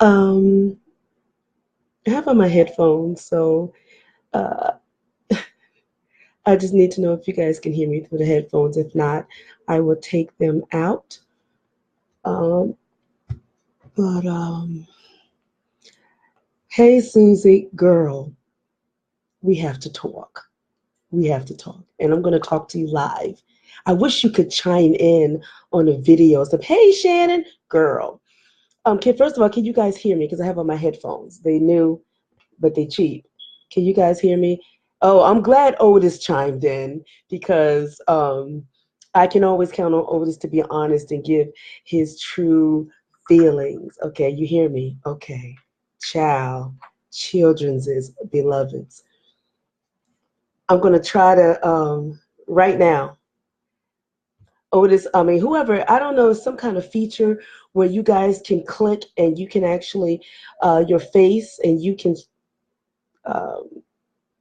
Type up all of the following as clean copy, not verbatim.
Um, I have on my headphones, so uh, I just need to know if you guys can hear me through the headphones. If not, I will take them out. Um, but hey, Susie, girl, we have to talk. We have to talk, and I'm going to talk to you live. I wish you could chime in on the videos of, hey, Shannon, girl. First of all, can you guys hear me? Because I have on my headphones. They new, but they cheap. Can you guys hear me? Oh, I'm glad Otis chimed in because I can always count on Otis to be honest and give his true feelings. Okay, you hear me? Okay. Child, children's is beloveds. I'm gonna try to right now. Otis, I mean, whoever, I don't know, some kind of feature where you guys can click and you can actually, your face and you can um,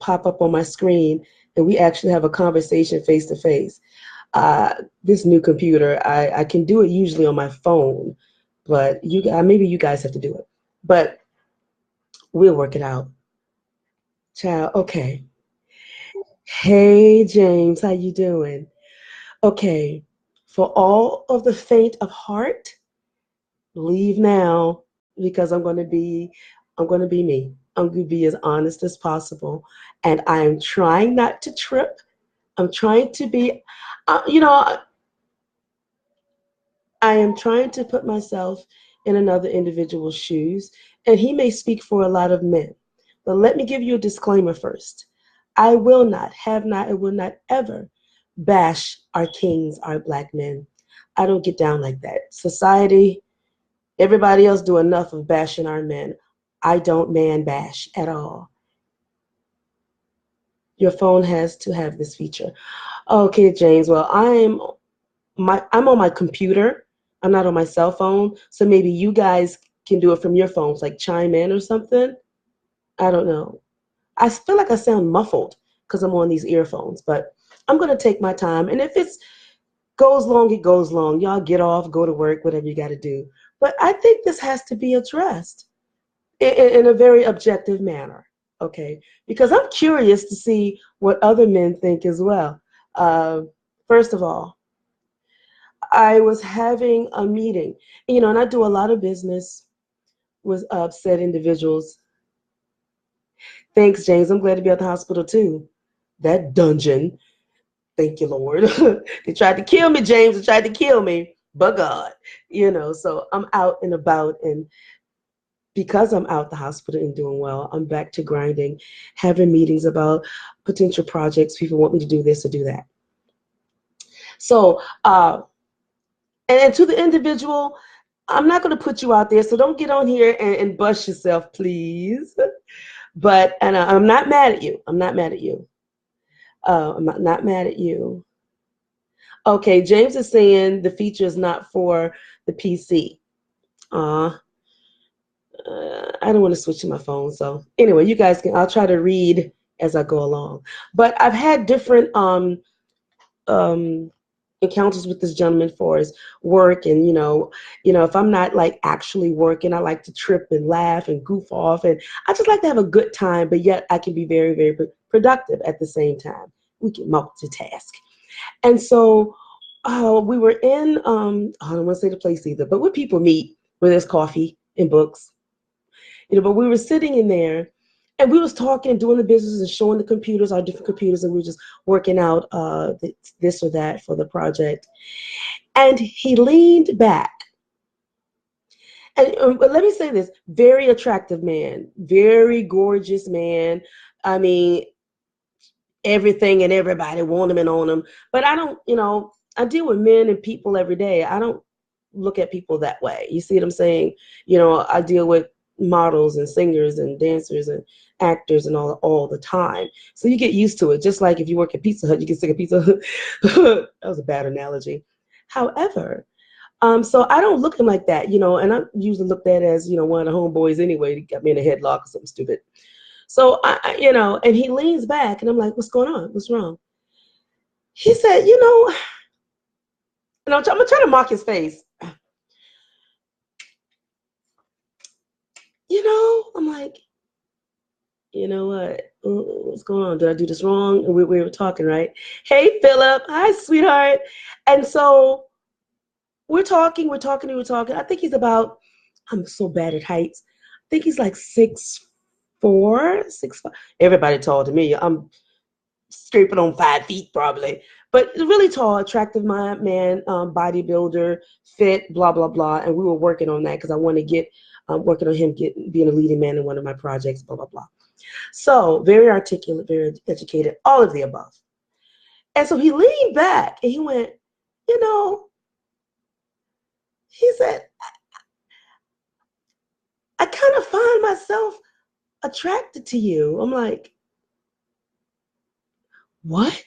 pop up on my screen and we actually have a conversation face to face. This new computer, I can do it usually on my phone, but maybe you guys have to do it. But we'll work it out. Child, okay. Hey James, how you doing? Okay. For all of the faint of heart, leave now because I'm going to be me. I'm going to be as honest as possible. And I am trying not to trip. I'm trying to be, you know, I am trying to put myself in another individual's shoes, and he may speak for a lot of men. But let me give you a disclaimer first. I will not, have not, and will not ever bash our kings, our black men. I don't get down like that. Society, everybody else do enough of bashing our men. I don't man bash at all. Your phone has to have this feature. Okay, James. Well, I'm on my computer. I'm not on my cell phone. So maybe you guys can do it from your phones, like chime in or something. I don't know. I feel like I sound muffled because I'm on these earphones, but I'm gonna take my time. And if it goes long, it goes long. Y'all get off, go to work, whatever you got to do. But I think this has to be addressed in a very objective manner. Okay, because I'm curious to see what other men think as well. Uh, First of all, I was having a meeting, and I do a lot of business with upset individuals. Thanks, James. I'm glad to be at the hospital too. That dungeon. Thank you, Lord. They tried to kill me, James. They tried to kill me, but God, So I'm out and about, and because I'm out the hospital and doing well, I'm back to grinding, having meetings about potential projects. People want me to do this or do that. So, and to the individual, I'm not going to put you out there, so don't get on here and bust yourself, please. But and I'm not mad at you. I'm not mad at you. I'm not mad at you. Okay, James is saying the feature is not for the PC. Uh, I don't want to switch to my phone. So anyway, you guys can. I'll try to read as I go along. But I've had different um, encounters with this gentleman for his work, and if I'm not like actually working, I like to trip and laugh and goof off, and I just like to have a good time, but yet I can be very, very productive at the same time. We can multitask. And so we were in I don't want to say the place either, but where people meet, where there's coffee and books, but we were sitting in there and we was talking and doing the business and showing the computers, our different computers, and we were just working out this or that for the project. And he leaned back. And but let me say this, very attractive man, very gorgeous man. I mean, everything and everybody want him and own him. But I don't, I deal with men and people every day. I don't look at people that way. You see what I'm saying? I deal with models and singers and dancers and actors and all the time. So you get used to it. Just like if you work at Pizza Hut, you get sick of Pizza Hut. That was a bad analogy. However, so I don't look at him like that, and I usually looked at as, one of the homeboys anyway. He got me in a headlock or something stupid. So and he leans back and I'm like, what's going on? What's wrong? He said, and I'm trying to mock his face. I'm like, you know what? What's going on? Did I do this wrong? And we were talking, right? Hey, Philip. Hi, sweetheart. And so we're talking. I think he's about, I'm so bad at heights. I think he's like 6'4", 6'5". Everybody tall to me. I'm scraping on 5 feet probably. But really tall, attractive man, bodybuilder, fit, blah, blah, blah. And we were working on that because I want to get working on him being a leading man in one of my projects, blah, blah, blah. So very articulate, very educated, all of the above. And so he leaned back and he went, you know, he said, I kind of find myself attracted to you. I'm like, what?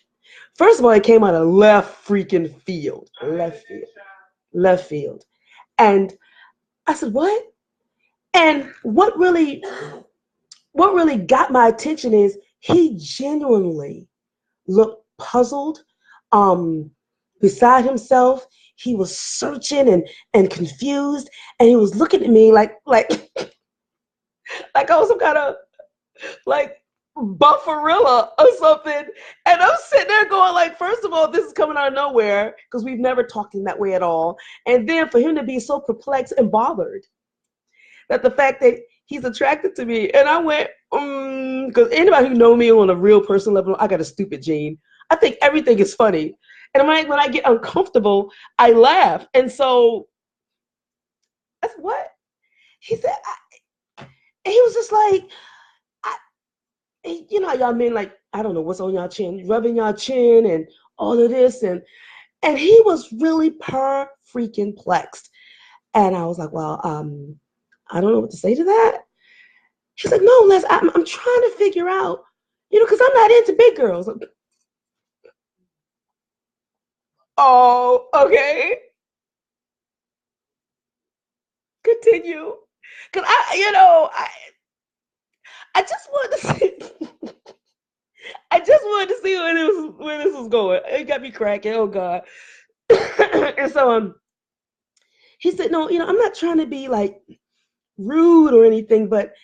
First of all, it came out of left freaking field. Left field. Left field. And I said, what? And what really got my attention is he genuinely looked puzzled, um, beside himself. He was searching and confused, and he was looking at me like like I was some kind of like bufferilla or something. And I'm sitting there going like, first of all, this is coming out of nowhere because we've never talked in that way at all. And then for him to be so perplexed and bothered that the fact that he's attracted to me. And I went, because anybody who know me on a real personal level, I got a stupid gene. I think everything is funny. And when I get uncomfortable, I laugh. And so that's what he said. And he was just like, y'all men, like, I don't know what's on y'all chin, rubbing y'all chin and all of this. And he was really freaking plexed. And I was like, well, I don't know what to say to that. She's like, no, Les, I'm trying to figure out, because I'm not into big girls. Oh, okay. Continue. Cause I just wanted to see, I just wanted to see where this was going. It got me cracking. Oh God. And so he said, no, I'm not trying to be like rude or anything, but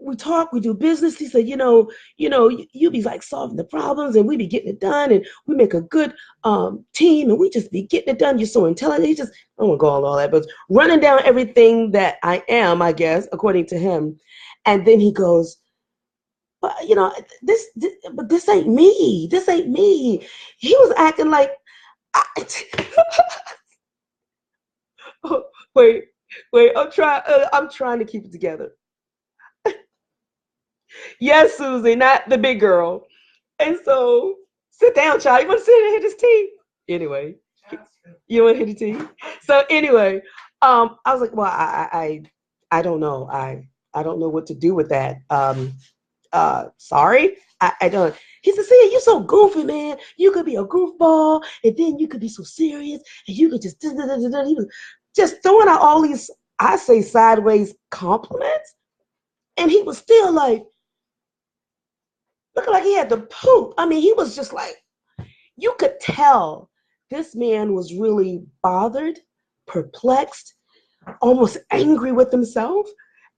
we talk, we do business. He said, you be like solving the problems and we be getting it done and we make a good team and we just be getting it done. You're so intelligent. He just, I don't want to go on all that, but running down everything that I am, I guess, according to him. And then he goes, but but this ain't me. This ain't me. He was acting like, I, wait, I'm trying to keep it together. Yes, Susie, not the big girl. And so, sit down, child. You want to sit and hit his tea? Anyway, you want to hit the tea? So anyway, I was like, well, I don't know. I don't know what to do with that. Sorry, I don't. He said, see, you're so goofy, man. You could be a goofball, and then you could be so serious, and you could just, he was just throwing out all these, I say, sideways compliments. And he was still like, looking like he had to poop. I mean, he was just like, you could tell this man was really bothered, perplexed, almost angry with himself.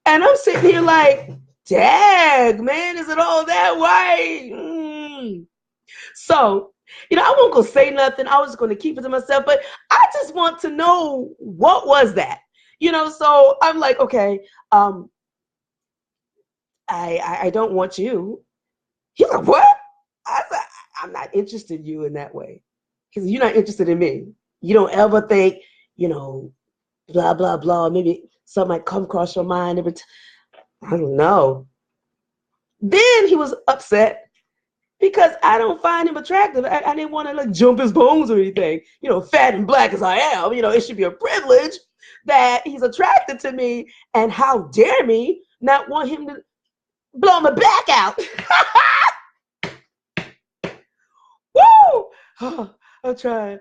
And I'm sitting here like, dag, man, is it all that way? So, I won't go say nothing. I was just going to keep it to myself. But I just want to know, what was that? So I'm like, okay, I don't want you. He's like, what? I said, I'm not interested in you in that way. Because you're not interested in me. You don't ever think, blah, blah, blah. Maybe something might come across your mind every time. I don't know. Then he was upset because I don't find him attractive. I didn't want to like jump his bones or anything. Fat and black as I am, it should be a privilege that he's attracted to me. And how dare me not want him to blow my back out. Woo! Oh, I'm trying.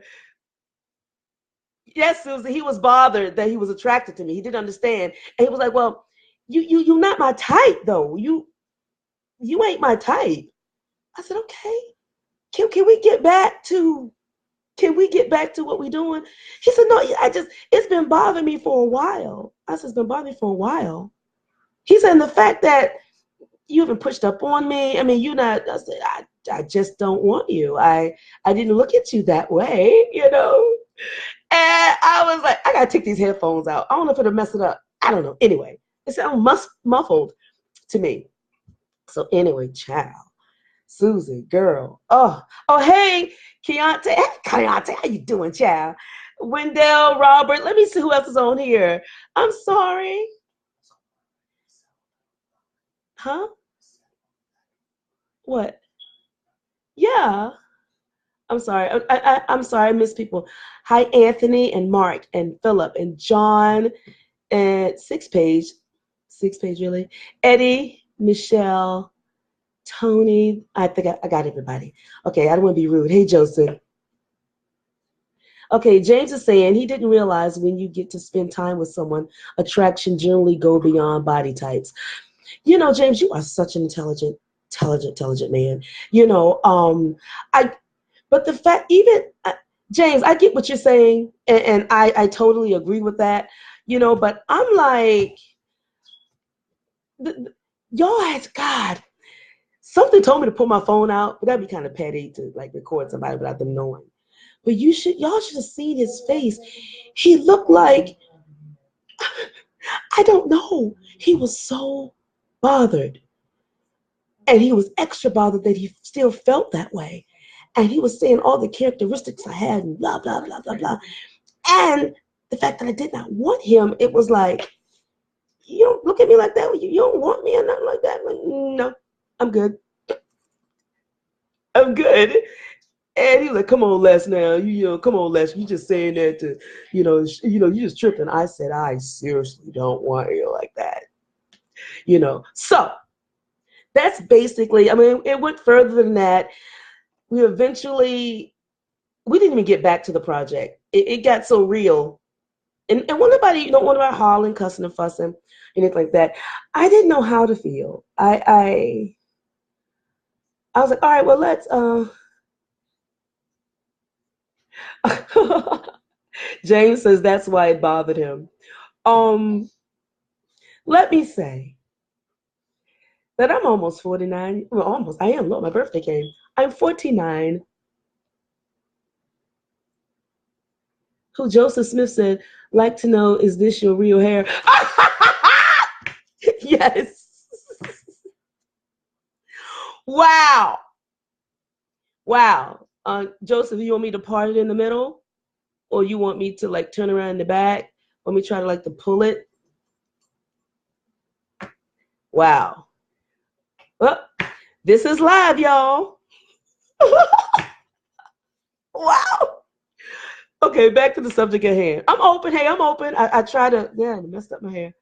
Yes, Susan, he was bothered that he was attracted to me. He didn't understand. And he was like, well, you're not my type, though. You ain't my type. I said, okay. Can we get back to what we're doing? He said, no, it's been bothering me for a while. I said, it's been bothering me for a while. He said, and the fact that you haven't pushed up on me. I mean, you're not. I said, I just don't want you. I didn't look at you that way, you know. And I was like, I gotta take these headphones out. I don't know if it'll mess it up. I don't know. Anyway, it sounds muffled to me. So anyway, child, Susie, girl. Oh, hey, Keontae. Hey, Keontae, how you doing, child? Wendell, Robert. Let me see who else is on here. I'm sorry. Huh? What? Yeah. I'm sorry. I'm sorry. I miss people. Hi, Anthony and Mark and Philip and John and Six Page really. Eddie, Michelle, Tony. I think I got everybody. Okay, I don't want to be rude. Hey, Joseph. Okay, James is saying he didn't realize when you get to spend time with someone, attraction generally go beyond body types. You know, James, you are such an intelligent man. You know, I but the fact, even James, I get what you're saying, and I totally agree with that. You know, but I'm like, y'all had God. Something told me to pull my phone out, but that'd be kind of petty to like record somebody without them knowing. But y'all should have seen his face. He looked like, I don't know. He was so bothered, and he was extra bothered that he still felt that way. And he was saying all the characteristics I had and blah, blah, blah, blah, blah. And the fact that I did not want him, it was like, you don't look at me like that. You don't want me or nothing like that. Like, no, I'm good. I'm good. And he was like, come on, Les, now. You know, come on, Les. You just saying that to, you just tripping. I said, I seriously don't want you like that. You know. So that's basically, I mean, it went further than that. We didn't even get back to the project. It got so real. And one nobody, one about hollering, cussing, and fussing, anything like that. I didn't know how to feel. I was like, all right, well, let's. James says that's why it bothered him. Um, Let me say that I'm almost 49. Well, almost. I am. Look, my birthday came. I'm 49. Who Joseph Smith said, like to know, is this your real hair? Yes. Wow. Wow. Joseph, you want me to part it in the middle? Or you want me to like turn around in the back? Want me to try to like to pull it? Wow. Well, this is live, y'all. Wow. Okay, back to the subject at hand. I'm open. Hey, I'm open. I try to, yeah, I messed up my hair.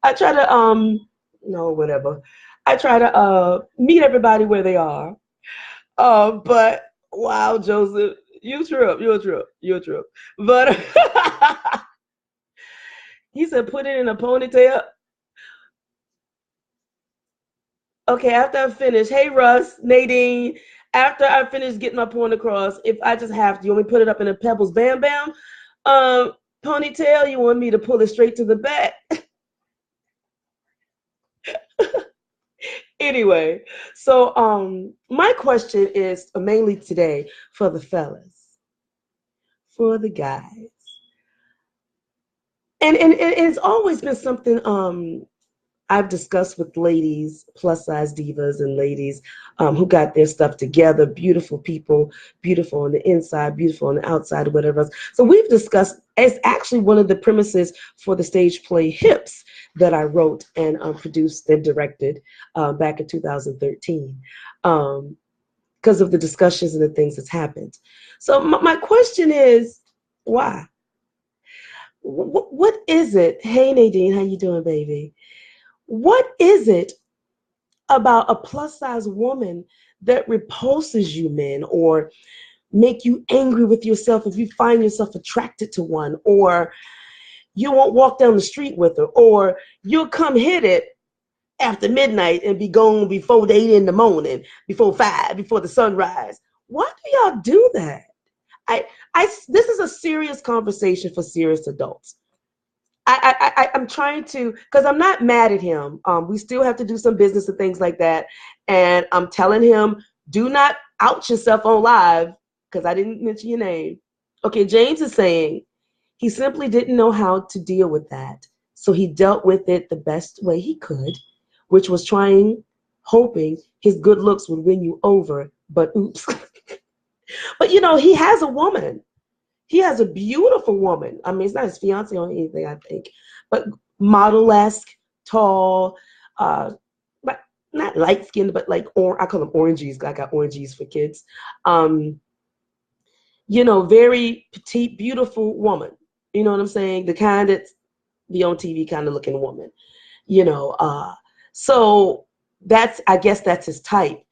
I try to, no, whatever. I try to meet everybody where they are. But wow, Joseph, you trip. You're a trip. You're a trip. But he said, put it in a ponytail. Okay, after I finish, hey Russ, Nadine, after I finish getting my point across, if I just have to, you want me to put it up in a Pebbles Bam Bam ponytail? You want me to pull it straight to the back? Anyway, so my question is mainly today for the fellas, for the guys, and it's always been something I've discussed with ladies, plus size divas, and ladies who got their stuff together. Beautiful people, beautiful on the inside, beautiful on the outside, or whatever else. So we've discussed. It's actually one of the premises for the stage play Hips that I wrote and produced and directed back in 2013, because of the discussions and the things that's happened. So my question is, why? What is it? Hey Nadine, how you doing, baby? What is it about a plus size woman that repulses you men or make you angry with yourself if you find yourself attracted to one, or you won't walk down the street with her, or you'll come hit it after midnight and be gone before 8 in the morning, before 5, before the sunrise? Why do y'all do that? This is a serious conversation for serious adults. I'm trying to, because I'm not mad at him. We still have to do some business and things like that. And I'm telling him, do not out yourself on live, because I didn't mention your name. Okay, James is saying he simply didn't know how to deal with that. So he dealt with it the best way he could, which was trying, hoping his good looks would win you over. But oops. But he has a woman. He has a beautiful woman. I mean, it's not his fiance or anything, I think, but model-esque, tall, but not light skinned, but like I call them oranges. I got oranges for kids. Very petite, beautiful woman. You know what I'm saying? The kind that's be on TV kind of looking woman. So I guess that's his type.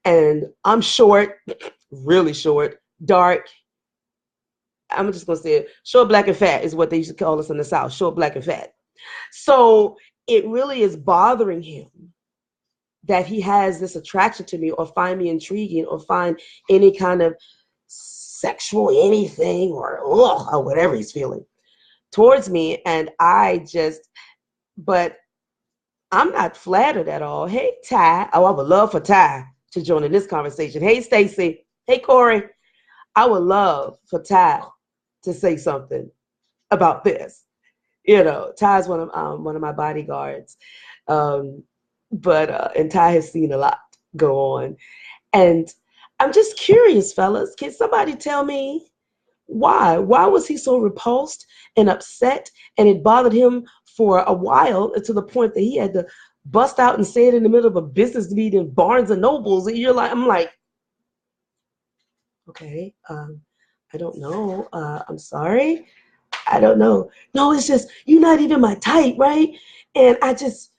And I'm short, really short, dark. I'm just gonna say it. Short, black, and fat is what they used to call us in the South. Short, black, and fat. So it really is bothering him that he has this attraction to me, or find me intriguing, or find any kind of sexual anything, or whatever he's feeling towards me. And but I'm not flattered at all. Hey, Ty. Oh, I would love for Ty to join in this conversation. Hey, Stacy. Hey, Corey. I would love for Ty to say something about this. Ty's one of my bodyguards. And Ty has seen a lot go on. And I'm just curious, fellas, can somebody tell me why? Why was he so repulsed and upset, and it bothered him for a while, to the point that he had to bust out and say it in the middle of a business meeting, Barnes and Nobles? And I'm like, okay, I don't know. I'm sorry. I don't know. No, it's just, you're not even my type, right? And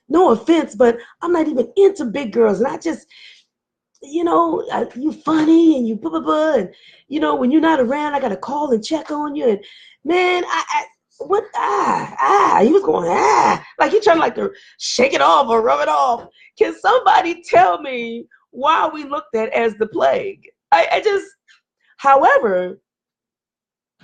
no offense, but I'm not even into big girls. And I just, you funny and you blah, blah, blah. And, when you're not around, I got to call and check on you. And man, he was going, like he trying to shake it off or rub it off. Can somebody tell me why we looked at as the plague? However,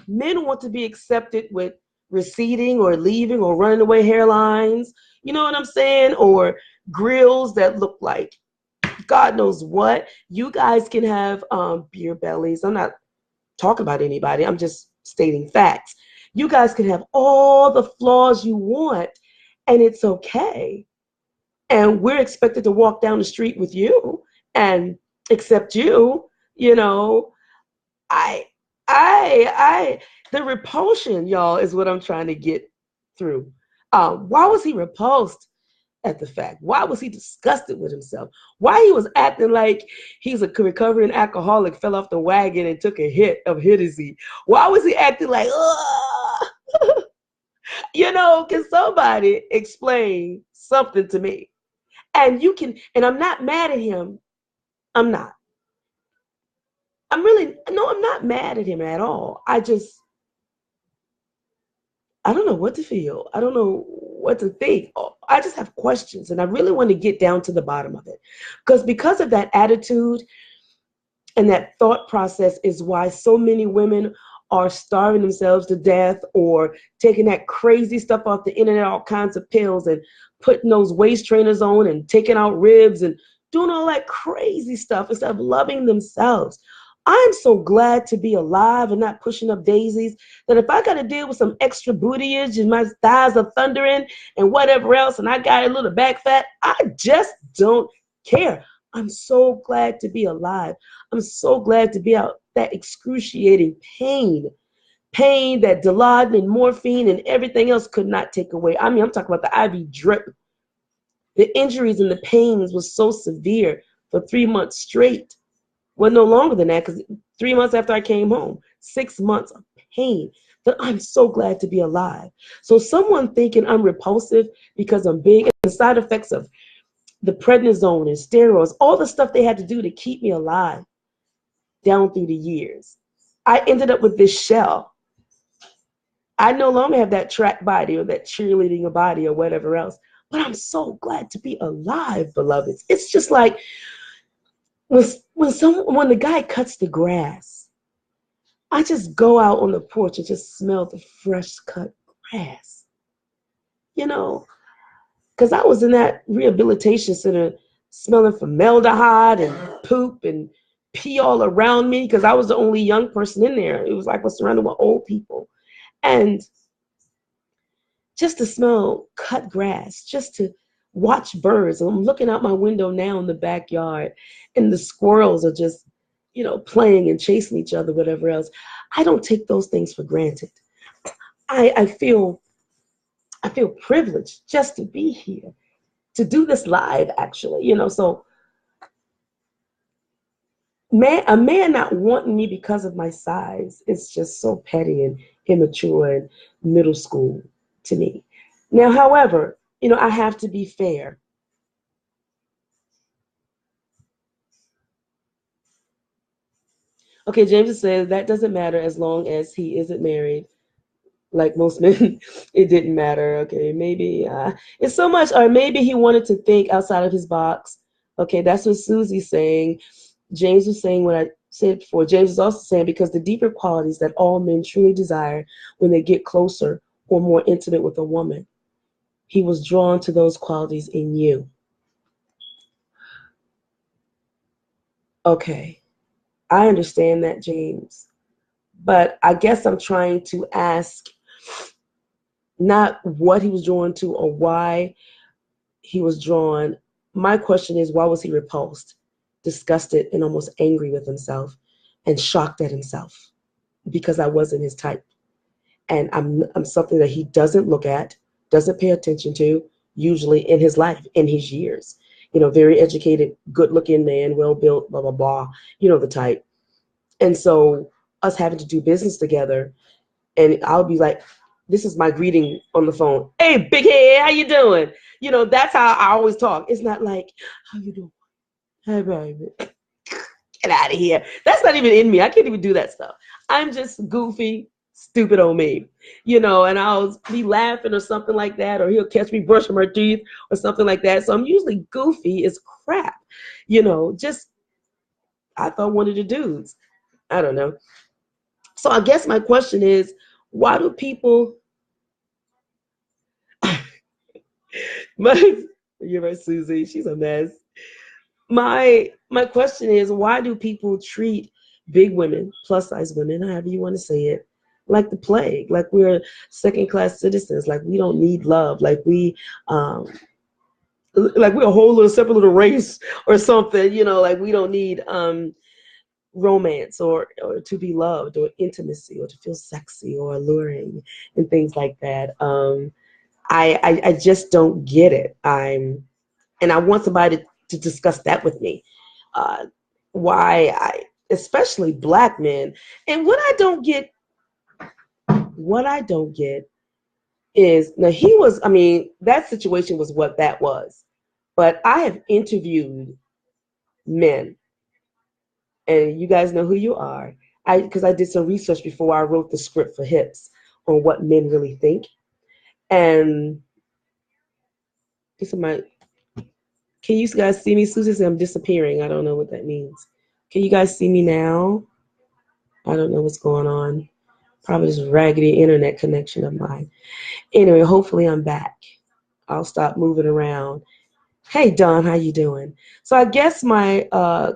men want to be accepted with receding or leaving or running away hairlines, you know what I'm saying? Or grills that look like God knows what. You guys can have beer bellies. I'm not talking about anybody. I'm just stating facts. You guys can have all the flaws you want, and it's okay. And we're expected to walk down the street with you and accept you. The repulsion, y'all, is what I'm trying to get through. Why was he repulsed at the fact? Why was he disgusted with himself? Why he was acting like he's a recovering alcoholic, fell off the wagon and took a hit of Hennessy? Why was he acting like, can somebody explain something to me? And I'm not mad at him. I'm not. I'm not mad at him at all. I don't know what to feel. I don't know what to think. I just have questions, and I really want to get down to the bottom of it. Because of that attitude and that thought process is why so many women are starving themselves to death, or taking that crazy stuff off the internet, all kinds of pills, and putting those waist trainers on and taking out ribs and doing all that crazy stuff instead of loving themselves. I'm so glad to be alive and not pushing up daisies, that if I got to deal with some extra bootyage and my thighs are thundering and whatever else, and I got a little back fat, I just don't care. I'm so glad to be alive. I'm so glad to be out that excruciating pain that Dilaudid and morphine and everything else could not take away. I mean, I'm talking about the IV drip. The injuries and the pains was so severe for 3 months straight. Well, no longer than that, because 3 months after I came home, 6 months of pain. But I'm so glad to be alive. So someone thinking I'm repulsive because I'm big, and the side effects of the prednisone and steroids, all the stuff they had to do to keep me alive down through the years, I ended up with this shell. I no longer have that track body or that cheerleading body or whatever else. But I'm so glad to be alive, beloveds. It's just like, when the guy cuts the grass, I just go out on the porch and just smell the fresh cut grass. you know, because I was in that rehabilitation center smelling formaldehyde and poop and pee all around me because I was the only young person in there. It was like I was surrounded with old people. And just to smell cut grass, just to watch birds. I'm looking out my window now in the backyard, and the squirrels are just, playing and chasing each other, whatever else. I don't take those things for granted. I feel privileged just to be here, to do this live, actually. So a man not wanting me because of my size is just so petty and immature and middle school to me. Now, however, I have to be fair. Okay, James says that doesn't matter as long as he isn't married. Like most men, it didn't matter. Okay, maybe it's so much, or maybe he wanted to think outside of his box. Okay, that's what Susie's saying. James was saying what I said before. James is also saying because the deeper qualities that all men truly desire when they get closer or more intimate with a woman, he was drawn to those qualities in you. Okay, I understand that, James. But I guess I'm trying to ask not what he was drawn to or why he was drawn. My question is, why was he repulsed, disgusted, and almost angry with himself and shocked at himself? Because I wasn't his type. And I'm something that he doesn't look at, doesn't pay attention to, usually in his life, in his years. Very educated, good looking man, well built, blah, blah, blah, the type. And so us having to do business together, and I'll be like, this is my greeting on the phone. Hey, big head, how you doing? That's how I always talk. It's not like, how you doing? Hey, baby. Get out of here. That's not even in me. I can't even do that stuff. I'm just goofy, stupid old me, and I'll be laughing or something like that, or he'll catch me brushing my teeth or something like that. So I'm usually goofy as crap, just I thought one of the dudes. I don't know. So I guess my question is, why do people my you're right, Susie, she's a mess. My question is, why do people treat big women, plus size women, however you want to say it, like the plague, like we're second class citizens, like we don't need love, um like we're a whole little separate little race or something, like we don't need romance or to be loved or intimacy or to feel sexy or alluring and things like that. I just don't get it. And I want somebody to discuss that with me. Uh, why especially black men. And what I don't get is, now he was, I mean, that situation was what that was. But I have interviewed men, and you guys know who you are. Because I did some research before I wrote the script for Hips on what men really think. And this is my can you guys see me? Susie said I'm disappearing. I don't know what that means. Can you guys see me now? I don't know what's going on. Probably this raggedy internet connection of mine. Anyway, hopefully I'm back. I'll stop moving around. Hey Don, how you doing? So I guess my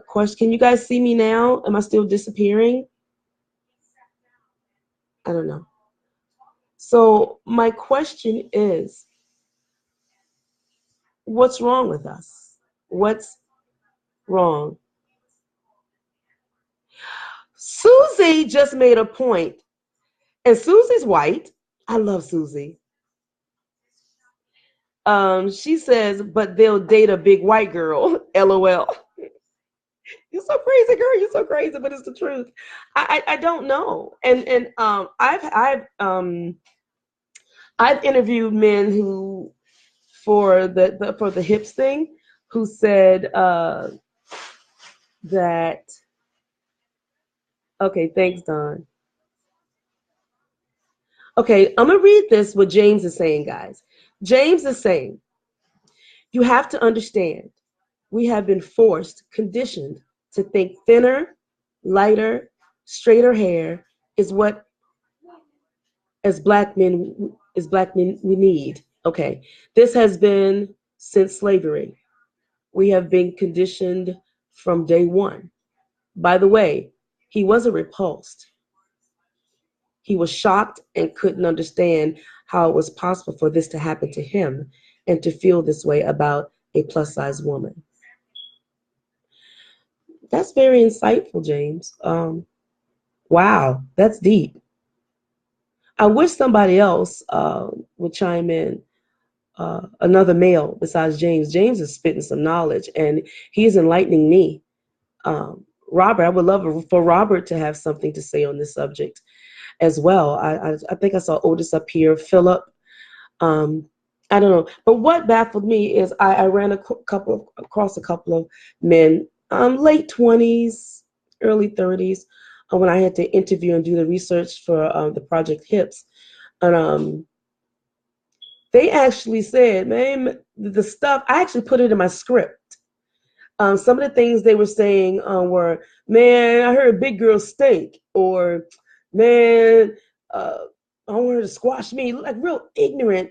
question, can you guys see me now? Am I still disappearing? I don't know. So my question is, what's wrong with us? What's wrong? Susie just made a point, and Susie's white. I love Susie. She says, but they'll date a big white girl. LOL. You're so crazy, girl. You're so crazy, but it's the truth. I don't know. And I've interviewed men who for the hips thing who said that okay, thanks, Don. Okay, I'm gonna read this what James is saying, guys. James is saying, you have to understand, we have been forced, conditioned to think thinner, lighter, straighter hair is what as black men we need. Okay, this has been since slavery. We have been conditioned from day one. By the way, he wasn't repulsed. He was shocked and couldn't understand how it was possible for this to happen to him and to feel this way about a plus size woman. That's very insightful, James. Wow, that's deep. I wish somebody else would chime in. Another male besides James. James is spitting some knowledge and he's enlightening me. Robert, I would love for Robert to have something to say on this subject as well. I think I saw Otis up here, Philip. Um, I don't know. But what baffled me is I ran across a couple of men, late 20s, early 30s, when I had to interview and do the research for the Project Hips. And they actually said, man, the stuff, I actually put it in my script. Some of the things they were saying were, man, I heard big girls stink, or man, I want her to squash me, like real ignorant,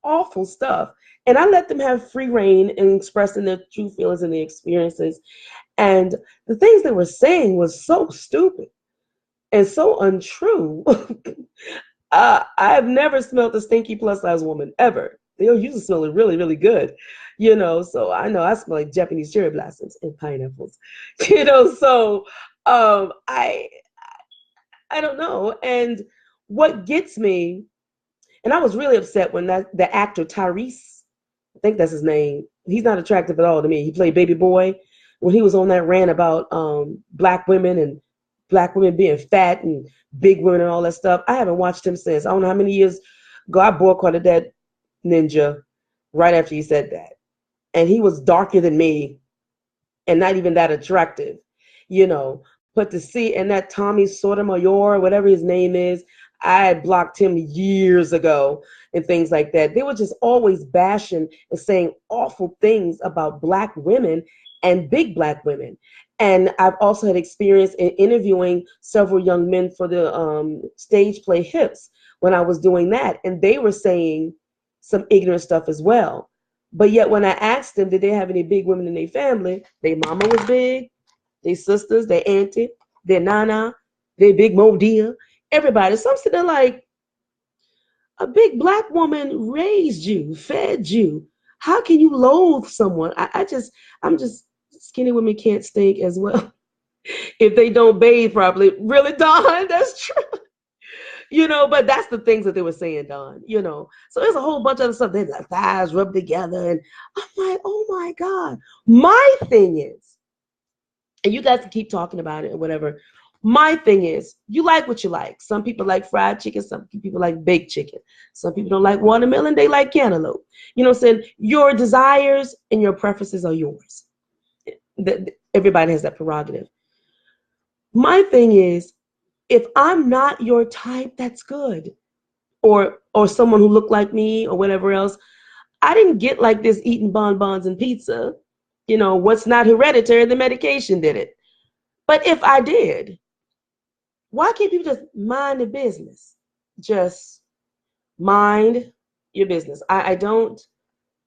awful stuff. And I let them have free reign in expressing their true feelings and their experiences. And the things they were saying was so stupid and so untrue. I have never smelled a stinky plus size woman ever. They usually smell really, really good, you know. So I know I smell like Japanese cherry blossoms and pineapples, you know. So I don't know. And what gets me, and I was really upset when the actor Tyrese, I think that's his name. He's not attractive at all to me. He played Baby Boy when he was on that rant about black women and black women being fat and big women and all that stuff. I haven't watched him since. I don't know how many years ago I boycotted that ninja right after he said that. And he was darker than me and not even that attractive, you know. But to see, and that Tommy Sotomayor, whatever his name is, I had blocked him years ago and things like that. They were just always bashing and saying awful things about black women and big black women. And I've also had experience in interviewing several young men for the stage play Hips when I was doing that. And they were saying some ignorant stuff as well. But yet when I asked them, did they have any big women in their family? Their mama was big, their sisters, their auntie, their nana, their big mo dear, everybody. So I'm sitting there like, a big black woman raised you, fed you. How can you loathe someone? I'm just, skinny women can't stink as well if they don't bathe properly. Really, Dawn? That's true. You know, but that's the things that they were saying, Don, you know. So there's a whole bunch of other stuff. They like thighs rubbed together. And I'm like, oh my God. My thing is, and you guys can keep talking about it or whatever. My thing is, you like what you like. Some people like fried chicken. Some people like baked chicken. Some people don't like watermelon. They like cantaloupe. You know what I'm saying? Your desires and your preferences are yours. Everybody has that prerogative. My thing is, if I'm not your type, that's good. Or someone who looked like me or whatever else. I didn't get like this eating bonbons and pizza. You know, what's not hereditary, the medication did it. But if I did, why can't people just mind the business? Just mind your business. I don't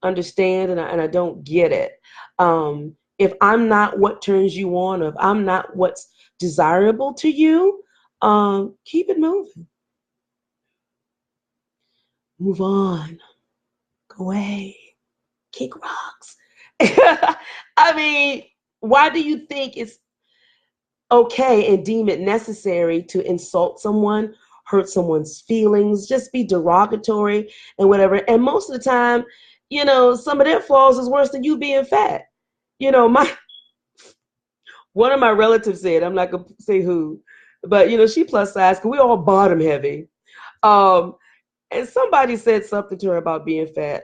understand and I don't get it. If I'm not what turns you on, or if I'm not what's desirable to you, keep it moving. Move on. Go away. Kick rocks. I mean, why do you think it's okay and deem it necessary to insult someone, hurt someone's feelings, just be derogatory and whatever? And most of the time, you know, some of their flaws is worse than you being fat. You know, one of my relatives said, I'm not gonna say who, but you know, she plus size because we all bottom heavy. Um, and somebody said something to her about being fat,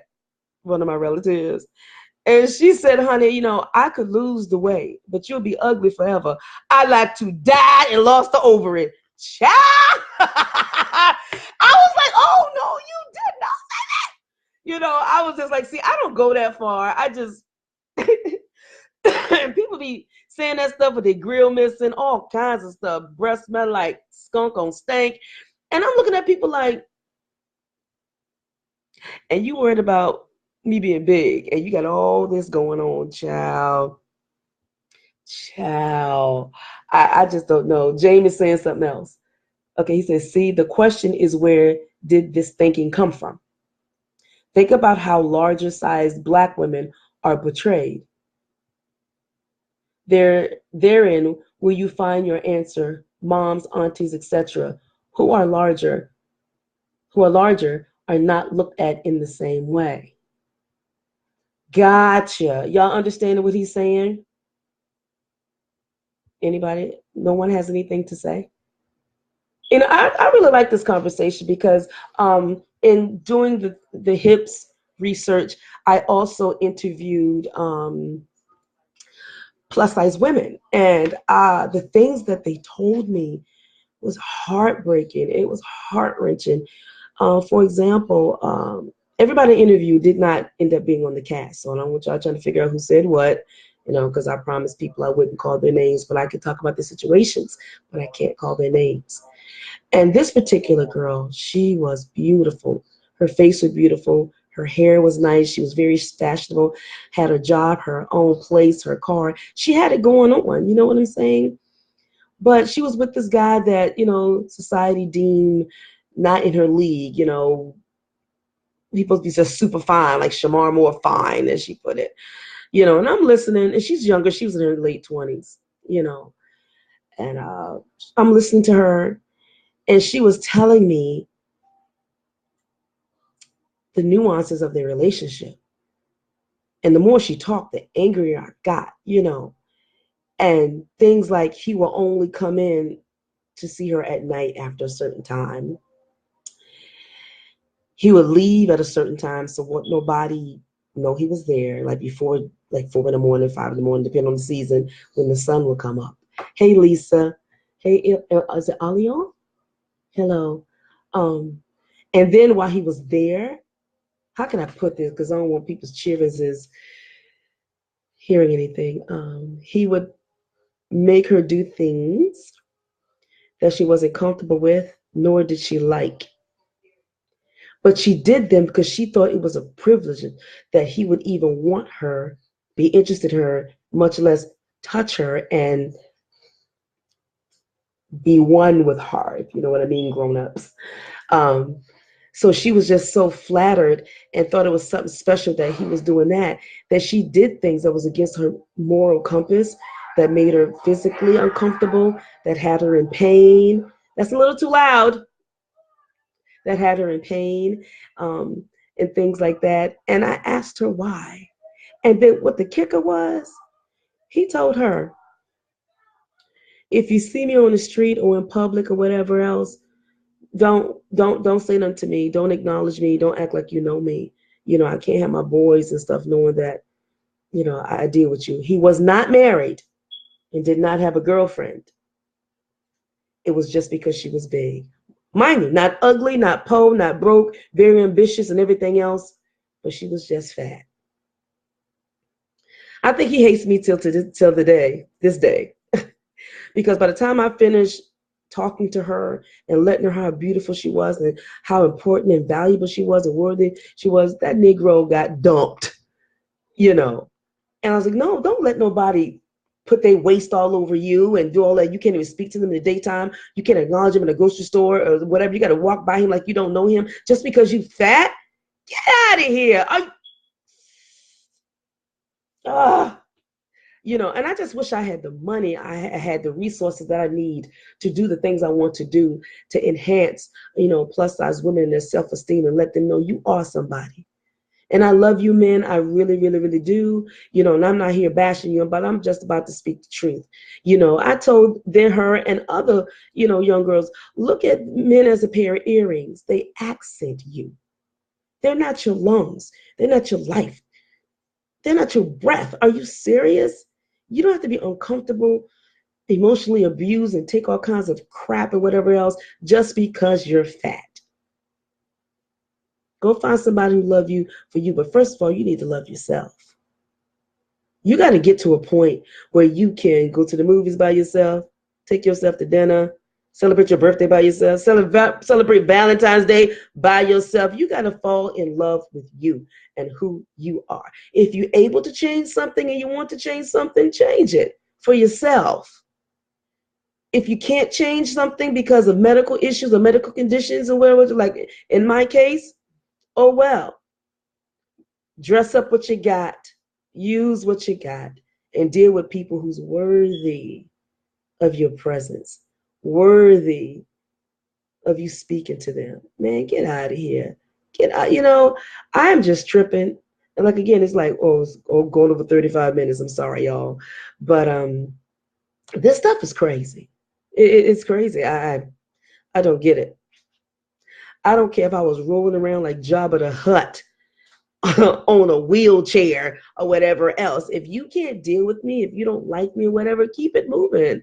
one of my relatives. And she said, honey, you know, I could lose the weight, but you'll be ugly forever. I like to die and lost the ovary. Child! I was like, oh, no, you did not say that. You know, I was just like, see, I don't go that far. I just, and people be saying that stuff with their grill missing, all kinds of stuff. Breath smell like skunk on stank. And I'm looking at people like, And you worried about me being big, and you got all this going on, child. Child. I just don't know. James is saying something else. Okay, he says, see, the question is, where did this thinking come from? Think about how larger sized black women are portrayed. Therein will you find your answer, moms, aunties, etc., who are larger, are not looked at in the same way. Gotcha. Y'all understanding what he's saying? Anybody? No one has anything to say? I really like this conversation because in doing the hips research, I also interviewed plus size women, and the things that they told me was heartbreaking. It was heart wrenching. For example, everybody interviewed did not end up being on the cast, so I don't want y'all trying to figure out who said what, because I promised people I wouldn't call their names, but I could talk about the situations, but I can't call their names. And this particular girl, she was beautiful. Her face was beautiful. Her hair was nice. She was very fashionable, had her job, her own place, her car. She had it going on. You know what I'm saying? But she was with this guy that, society deemed not in her league. He's supposed to be just super fine, like Shamar Moore fine, as she put it. And I'm listening, and she's younger. She was in her late 20s, and I'm listening to her, and she was telling me the nuances of their relationship. And the more she talked, the angrier I got. And things like he will only come in to see her at night after a certain time. He would leave at a certain time, so what nobody know he was there, like before, like 4 in the morning, 5 in the morning, depending on the season, when the sun will come up. Hey, Lisa. Hey, is it Alion? Hello. And then while he was there, how can I put this? Because I don't want people's cheers is hearing anything. He would make her do things that she wasn't comfortable with, nor did she like. But she did them because she thought it was a privilege that he would even want her, be interested in her, much less touch her and be one with her, if you know what I mean, grown-ups. Um, so she was just so flattered and thought it was something special that he was doing that she did things that was against her moral compass, that made her physically uncomfortable, that had her in pain. That's a little too loud. That had her in pain, and things like that. And I asked her why. And then what the kicker was, he told her, if you see me on the street or in public or whatever else, don't say nothing to me. Don't acknowledge me. Don't act like you know me. I can't have my boys and stuff knowing that, I deal with you. He was not married and did not have a girlfriend. It was just because she was big. Mind you, not ugly, not poor, not broke, very ambitious and everything else, but she was just fat. I think he hates me till this day, because by the time I finished talking to her and letting her how beautiful she was and how important and valuable she was and worthy she was, that Negro got dumped, And I was like, no, don't let nobody put their waist all over you and do all that. You can't even speak to them in the daytime. You can't acknowledge him in a grocery store or whatever. You got to walk by him like you don't know him just because you fat. Get out of here. And I just wish I had the money, I had the resources that I need to do the things I want to do to enhance, plus size women and their self-esteem and let them know you are somebody. And I love you, men. I really, really, really do. And I'm not here bashing you, but I'm just about to speak the truth. I told her and other, young girls, look at men as a pair of earrings. They accent you. They're not your lungs. They're not your life. They're not your breath. Are you serious? You don't have to be uncomfortable, emotionally abused, and take all kinds of crap or whatever else just because you're fat. Go find somebody who loves you for you. But first of all, you need to love yourself. You got to get to a point where you can go to the movies by yourself, take yourself to dinner, Celebrate your birthday by yourself. Celebrate Valentine's Day by yourself. You got to fall in love with you and who you are. If you're able to change something and you want to change something, change it for yourself. If you can't change something because of medical issues or medical conditions or whatever, like in my case, oh well, dress up what you got, use what you got, and deal with people who's worthy of your presence, worthy of you speaking to them. Man, get out of here. Get out. I'm just tripping. And like again, it's like, going over 35 minutes. I'm sorry, y'all. But this stuff is crazy. It's crazy. I don't get it. I don't care if I was rolling around like Jabba the Hutt on a wheelchair or whatever else. If you can't deal with me, if you don't like me or whatever, keep it moving.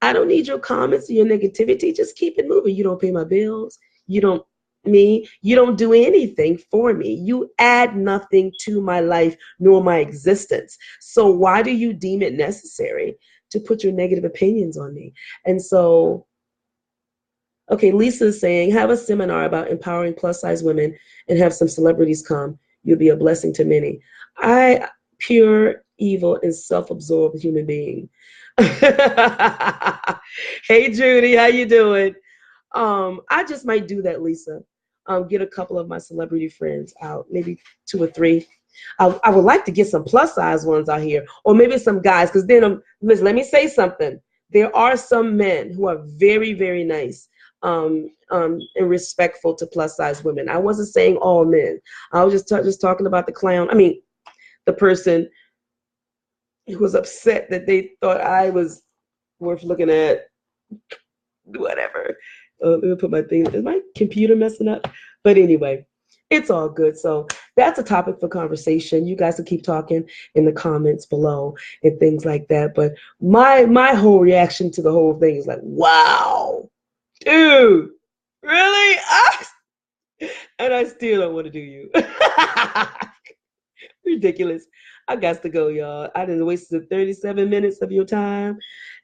I don't need your comments or your negativity. Just keep it moving. You don't pay my bills. You don't you don't do anything for me. You add nothing to my life nor my existence. So why do you deem it necessary to put your negative opinions on me? And so, okay, Lisa's saying, have a seminar about empowering plus size women and have some celebrities come. You'll be a blessing to many. Pure evil and self-absorbed human being. Hey Judy, how you doing? I just might do that, Lisa. Get a couple of my celebrity friends out, maybe 2 or 3. I would like to get some plus size ones out here, or maybe some guys, because then listen, let me say something. There are some men who are very, very nice and respectful to plus size women. I wasn't saying all men. I was just talking about the clown. I mean, the person who was upset that they thought I was worth looking at. Whatever. Let me put my thing. Is my computer messing up? But anyway, it's all good. So that's a topic for conversation. You guys can keep talking in the comments below and things like that. But my whole reaction to the whole thing is like, wow, dude, really? And I still don't want to do you. Ridiculous. I got to go, y'all. I didn't waste the 37 minutes of your time.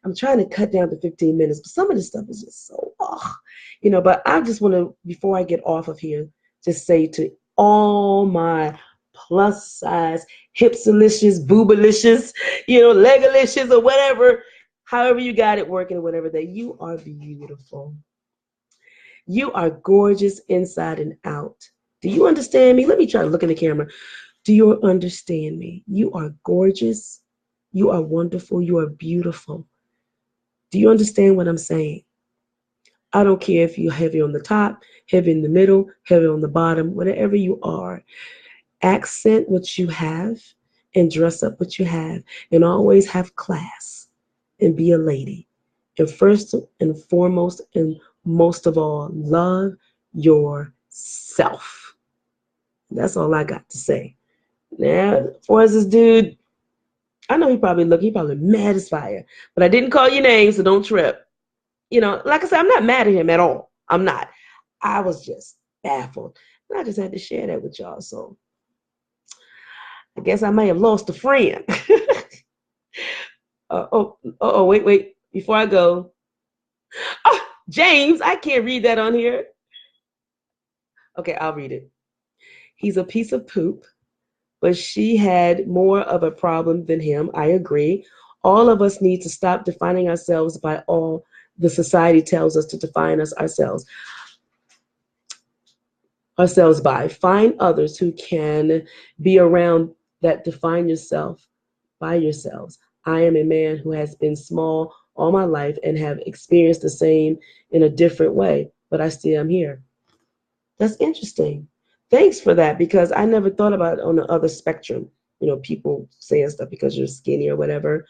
I'm trying to cut down to 15 minutes, but some of this stuff is just so, but I just want to, before I get off of here, just say to all my plus size, hipsalicious, boobalicious, legalicious or whatever, however you got it working or whatever, that you are beautiful. You are gorgeous inside and out. Do you understand me? Let me try to look in the camera. Do you understand me? You are gorgeous. You are wonderful. You are beautiful. Do you understand what I'm saying? I don't care if you're heavy on the top, heavy in the middle, heavy on the bottom, whatever you are. Accent what you have and dress up what you have, and always have class and be a lady. And first and foremost and most of all, love yourself. That's all I got to say. Now, as far as this dude, I know he probably mad as fire. But I didn't call your name, so don't trip. Like I said, I'm not mad at him at all. I'm not. I was just baffled. And I just had to share that with y'all. So I guess I may have lost a friend. Wait. Before I go. Oh, James, I can't read that on here. Okay, I'll read it. He's a piece of poop, but she had more of a problem than him. I agree. All of us need to stop defining ourselves by all the society tells us to define ourselves by. Find others who can be around that define yourself by yourselves. I am a man who has been small all my life and have experienced the same in a different way, but I still am here. That's interesting. Thanks for that, because I never thought about it on the other spectrum. People saying stuff because you're skinny or whatever.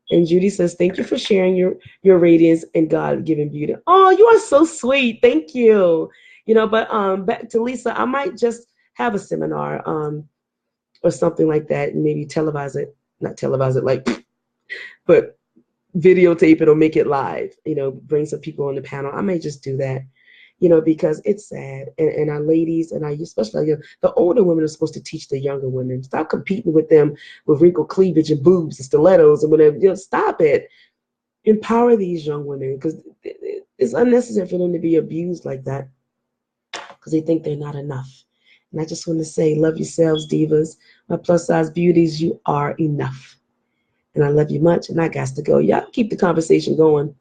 And Judy says, thank you for sharing your radiance and God-given beauty. Oh, you are so sweet. Thank you. But back to Lisa, I might just have a seminar or something like that, and maybe televise it. Not televise it like, but videotape it or make it live. Bring some people on the panel. I may just do that. Because it's sad. And our ladies, and especially the older women are supposed to teach the younger women. Stop competing with them with wrinkled cleavage and boobs and stilettos and whatever. Stop it. Empower these young women, because it's unnecessary for them to be abused like that because they think they're not enough. And I just want to say, love yourselves, divas. My plus size beauties, you are enough. And I love you much, and I got to go. Y'all keep the conversation going.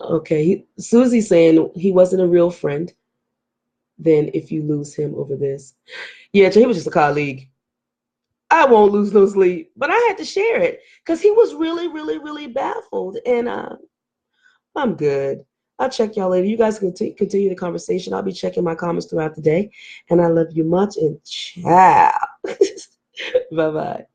Okay, Susie saying he wasn't a real friend. Then if you lose him over this, yeah, he was just a colleague. I won't lose no sleep, but I had to share it because he was really, really, really baffled, and I'm good. I'll check y'all later. You guys continue the conversation. I'll be checking my comments throughout the day, and I love you much. And ciao. Bye bye.